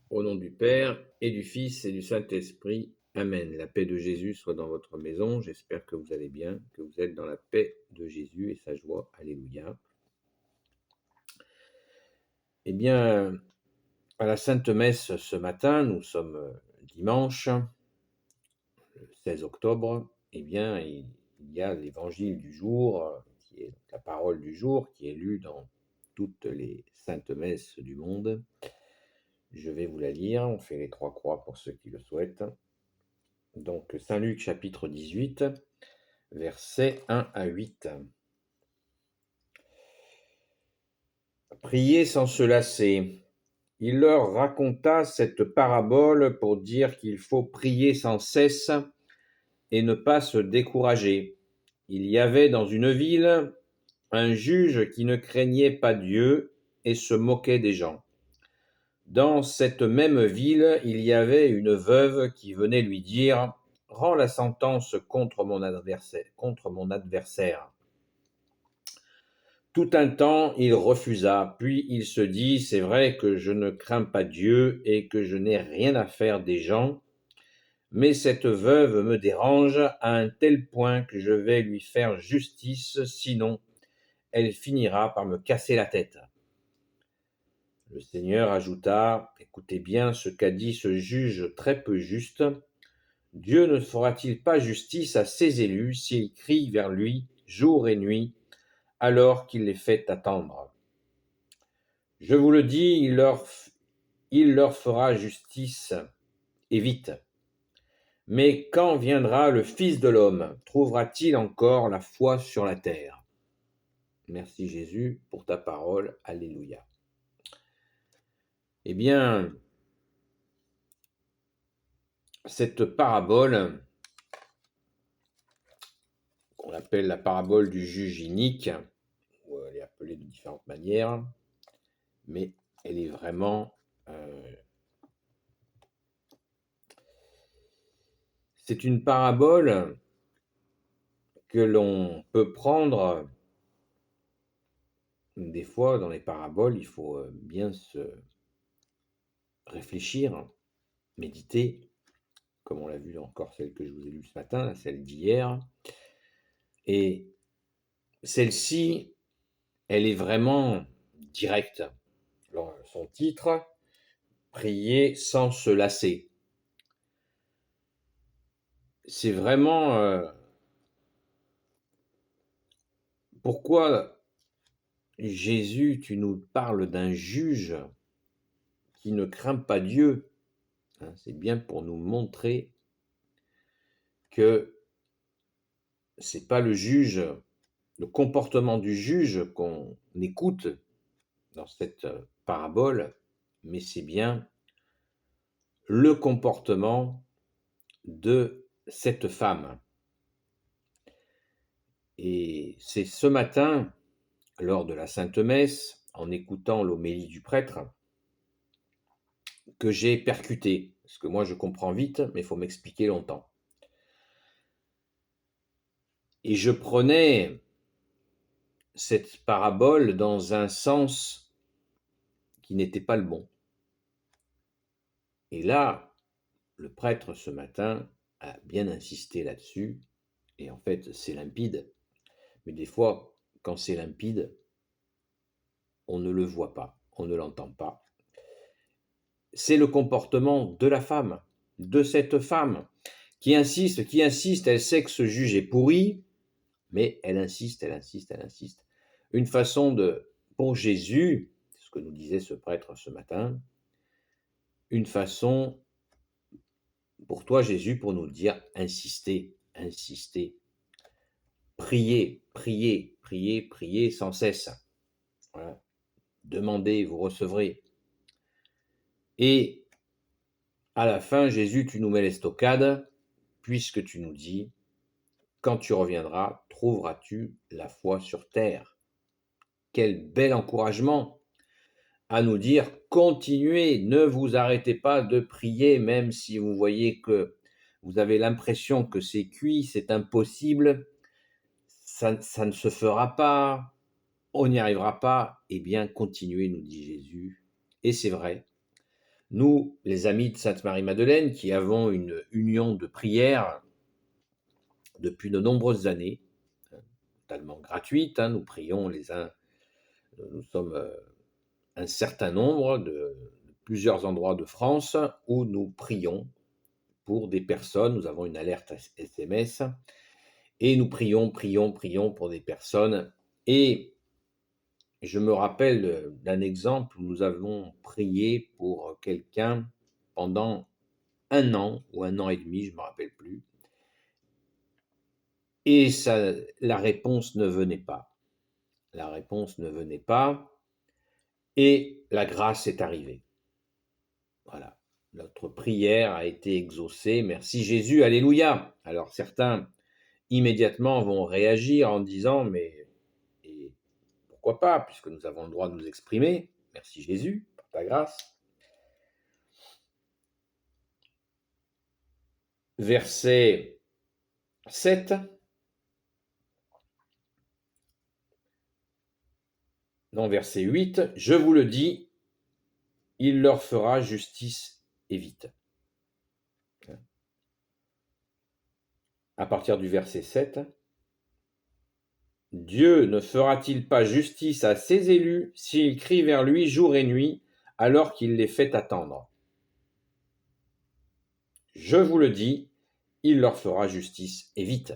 Au nom du Père et du Fils et du Saint-Esprit. Amen. La paix de Jésus soit dans votre maison. J'espère que vous allez bien, que vous êtes dans la paix de Jésus et sa joie. Alléluia. Eh bien, à la Sainte Messe ce matin, nous sommes dimanche, le 16 octobre. Eh bien, il y a l'évangile du jour, qui est la parole du jour, qui est lue dans toutes les saintes messes du monde. Je vais vous la lire. On fait les 3 croix pour ceux qui le souhaitent. Donc, Saint Luc chapitre 18, versets 1 à 8. Priez sans se lasser. Il leur raconta cette parabole pour dire qu'il faut prier sans cesse et ne pas se décourager. Il y avait dans une ville un juge qui ne craignait pas Dieu et se moquait des gens. Dans cette même ville, il y avait une veuve qui venait lui dire « Rends la sentence contre mon adversaire. » Tout un temps, il refusa, puis il se dit « C'est vrai que je ne crains pas Dieu et que je n'ai rien à faire des gens, mais cette veuve me dérange à un tel point que je vais lui faire justice, sinon elle finira par me casser la tête. » Le Seigneur ajouta « Écoutez bien ce qu'a dit ce juge très peu juste. Dieu ne fera-t-il pas justice à ses élus s'ils crient vers lui jour et nuit, alors qu'il les fait attendre ? Je vous le dis, il leur fera justice, et vite. Mais quand viendra le Fils de l'homme, trouvera-t-il encore la foi sur la terre ? Merci Jésus pour ta parole. Alléluia. » Eh bien, cette parabole, qu'on appelle la parabole du juge inique, ou elle est appelée de différentes manières, mais elle est vraiment... c'est une parabole que l'on peut prendre. Des fois, dans les paraboles, il faut bien se réfléchir, méditer, comme on l'a vu encore celle que je vous ai lue ce matin, celle d'hier. Et celle-ci, elle est vraiment directe. Alors, son titre, Prier sans se lasser. C'est vraiment pourquoi Jésus, tu nous parles d'un juge qui ne craint pas Dieu. C'est bien pour nous montrer que c'est pas le juge, le comportement du juge qu'on écoute dans cette parabole, mais c'est bien le comportement de cette femme. Et c'est ce matin, lors de la Sainte Messe, en écoutant l'homélie du prêtre, que j'ai percuté. Parce que moi, je comprends vite, mais il faut m'expliquer longtemps. Et je prenais cette parabole dans un sens qui n'était pas le bon. Et là, le prêtre, ce matin, a bien insisté là-dessus. Et en fait, c'est limpide. Mais des fois, quand c'est limpide, on ne le voit pas, on ne l'entend pas. C'est le comportement de la femme, de cette femme, qui insiste, elle sait que ce juge est pourri, mais elle insiste. Une façon de, pour Jésus, c'est ce que nous disait ce prêtre ce matin, une façon pour toi Jésus pour nous dire insistez, priez sans cesse. Voilà. Demandez, vous recevrez. Et à la fin, Jésus, tu nous mets l'estocade, puisque tu nous dis, quand tu reviendras, trouveras-tu la foi sur terre ? Quel bel encouragement à nous dire, continuez, ne vous arrêtez pas de prier, même si vous voyez que vous avez l'impression que c'est cuit, c'est impossible, ça ne se fera pas, on n'y arrivera pas, eh bien continuez, nous dit Jésus. Et c'est vrai, Nous, les amis de Sainte Marie-Madeleine, qui avons une union de prière depuis de nombreuses années, totalement gratuite, nous prions les uns, nous sommes un certain nombre de plusieurs endroits de France où nous prions pour des personnes, nous avons une alerte SMS, et nous prions pour des personnes. Et je me rappelle d'un exemple où nous avons prié pour quelqu'un pendant 1 an ou 1 an et demi, je ne me rappelle plus. Et ça, la réponse ne venait pas. La réponse ne venait pas et la grâce est arrivée. Voilà, notre prière a été exaucée. Merci Jésus, alléluia. Alors certains immédiatement vont réagir en disant mais et pourquoi pas, puisque nous avons le droit de nous exprimer. Merci Jésus pour ta grâce. Verset 7. Non, verset 8. Je vous le dis, il leur fera justice et vite. À partir du verset 7. Dieu ne fera-t-il pas justice à ses élus s'ils crient vers lui jour et nuit alors qu'il les fait attendre? Je vous le dis, il leur fera justice et vite.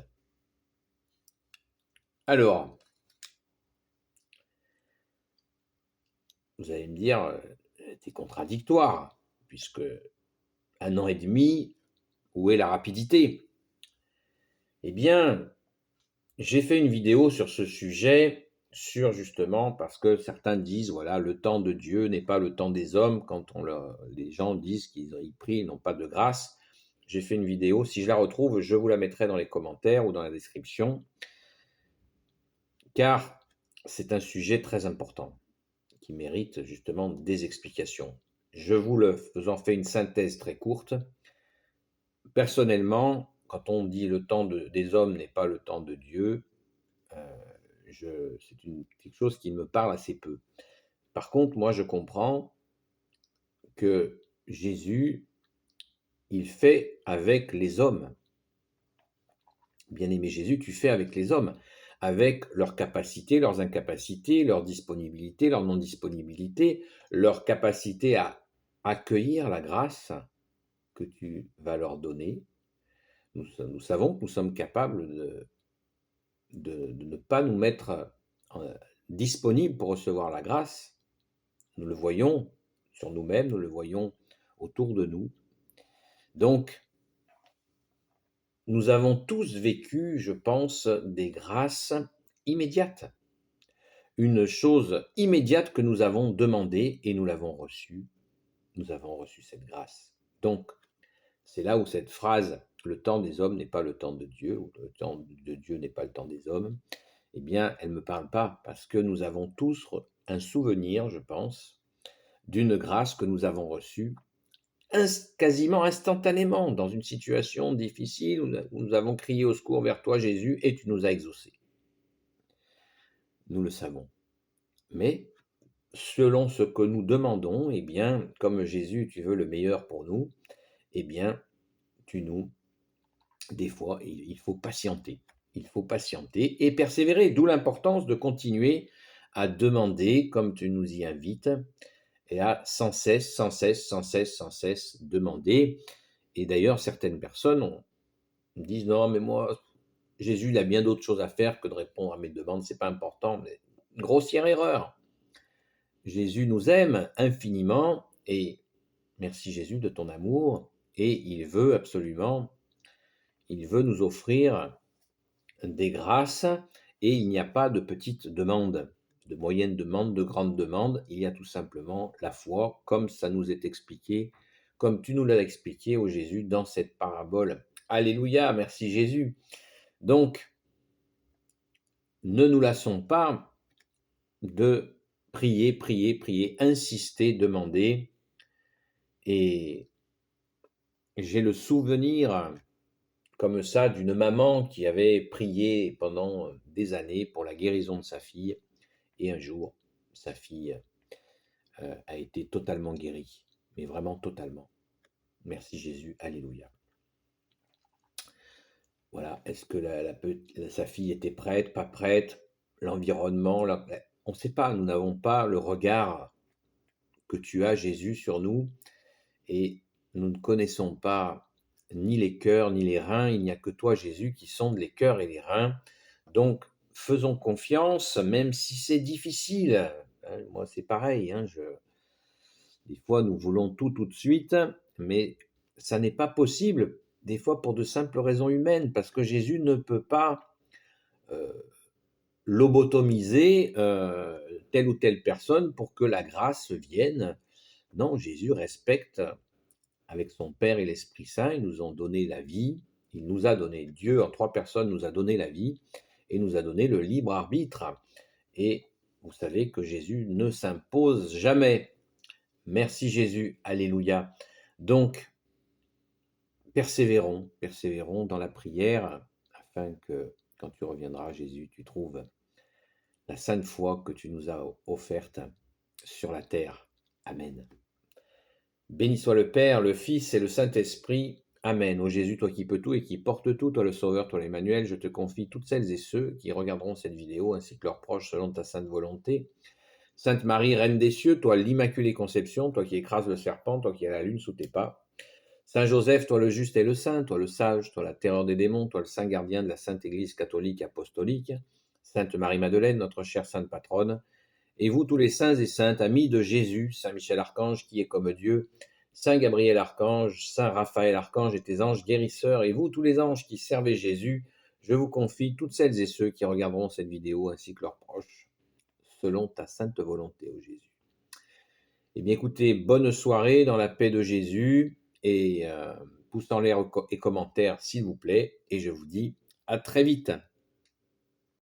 Alors, vous allez me dire, c'est contradictoire, puisque 1 an et demi, où est la rapidité? Eh bien, j'ai fait une vidéo sur ce sujet, justement, parce que certains disent, voilà, le temps de Dieu n'est pas le temps des hommes, quand les gens disent qu'ils prient, ils n'ont pas de grâce. J'ai fait une vidéo, si je la retrouve, je vous la mettrai dans les commentaires ou dans la description, car c'est un sujet très important, qui mérite justement des explications. Je vous en fais une synthèse très courte. Personnellement, quand on dit le temps des hommes n'est pas le temps de Dieu, c'est quelque chose qui me parle assez peu. Par contre, moi, je comprends que Jésus, il fait avec les hommes. Bien-aimé Jésus, tu fais avec les hommes, avec leurs capacités, leurs incapacités, leur disponibilité, leur non-disponibilité, leur capacité à accueillir la grâce que tu vas leur donner. Nous savons que nous sommes capables de ne pas nous mettre disponibles pour recevoir la grâce. Nous le voyons sur nous-mêmes, nous le voyons autour de nous. Donc, nous avons tous vécu, je pense, des grâces immédiates. Une chose immédiate que nous avons demandée et nous l'avons reçue. Nous avons reçu cette grâce. Donc, c'est là où cette phrase « le temps des hommes n'est pas le temps de Dieu » ou « le temps de Dieu n'est pas le temps des hommes », eh bien, elle ne me parle pas parce que nous avons tous un souvenir, je pense, d'une grâce que nous avons reçue quasiment instantanément dans une situation difficile où nous avons crié au secours vers toi, Jésus, et tu nous as exaucés. Nous le savons. Mais selon ce que nous demandons, eh bien, comme Jésus, tu veux le meilleur pour nous, eh bien, des fois, il faut patienter. Il faut patienter et persévérer, d'où l'importance de continuer à demander, comme tu nous y invites, et à sans cesse demander. Et d'ailleurs, certaines personnes disent « Non, mais moi, Jésus, il a bien d'autres choses à faire que de répondre à mes demandes, c'est pas important. » Mais une grossière erreur. Jésus nous aime infiniment et merci Jésus de ton amour et il veut nous offrir des grâces et il n'y a pas de petites demandes, de moyennes demandes, de grandes demandes, il y a tout simplement la foi comme ça nous est expliqué, comme tu nous l'as expliqué au Jésus dans cette parabole. Alléluia, merci Jésus. Donc, ne nous lassons pas de prier, insister, demander. Et j'ai le souvenir comme ça d'une maman qui avait prié pendant des années pour la guérison de sa fille. Et un jour, sa fille a été totalement guérie. mais vraiment totalement. Merci Jésus, alléluia. Voilà, est-ce que sa fille était prête, pas prête? L'environnement, on ne sait pas, nous n'avons pas le regard que tu as, Jésus, sur nous, et nous ne connaissons pas ni les cœurs ni les reins, il n'y a que toi, Jésus, qui sonde les cœurs et les reins. Donc, faisons confiance, même si c'est difficile. Moi, c'est pareil, des fois, nous voulons tout de suite, mais ça n'est pas possible, des fois pour de simples raisons humaines, parce que Jésus ne peut pas euh, lobotomiser telle ou telle personne pour que la grâce vienne. Non, Jésus respecte avec son Père et l'Esprit Saint, ils nous ont donné la vie, il nous a donné, Dieu en 3 personnes nous a donné la vie et nous a donné le libre arbitre. Et vous savez que Jésus ne s'impose jamais. Merci Jésus, alléluia. Donc, persévérons dans la prière afin que quand tu reviendras, Jésus, tu trouves la sainte foi que tu nous as offerte sur la terre. Amen. Béni soit le Père, le Fils et le Saint-Esprit. Amen. Ô Jésus, toi qui peux tout et qui portes tout, toi le Sauveur, toi l'Emmanuel, je te confie toutes celles et ceux qui regarderont cette vidéo ainsi que leurs proches selon ta sainte volonté. Sainte Marie, Reine des cieux, toi l'Immaculée Conception, toi qui écrases le serpent, toi qui as la lune sous tes pas. Saint Joseph, toi le juste et le saint, toi le sage, toi la terreur des démons, toi le saint gardien de la Sainte Église catholique apostolique. Sainte Marie-Madeleine, notre chère sainte patronne. Et vous tous les saints et saintes, amis de Jésus, Saint Michel Archange qui est comme Dieu, Saint Gabriel Archange, Saint Raphaël Archange et tes anges guérisseurs, et vous tous les anges qui servez Jésus, je vous confie toutes celles et ceux qui regarderont cette vidéo ainsi que leurs proches, selon ta sainte volonté, ô Jésus. Eh bien écoutez, bonne soirée dans la paix de Jésus, et pouce en l'air et commentaires s'il vous plaît, et je vous dis à très vite.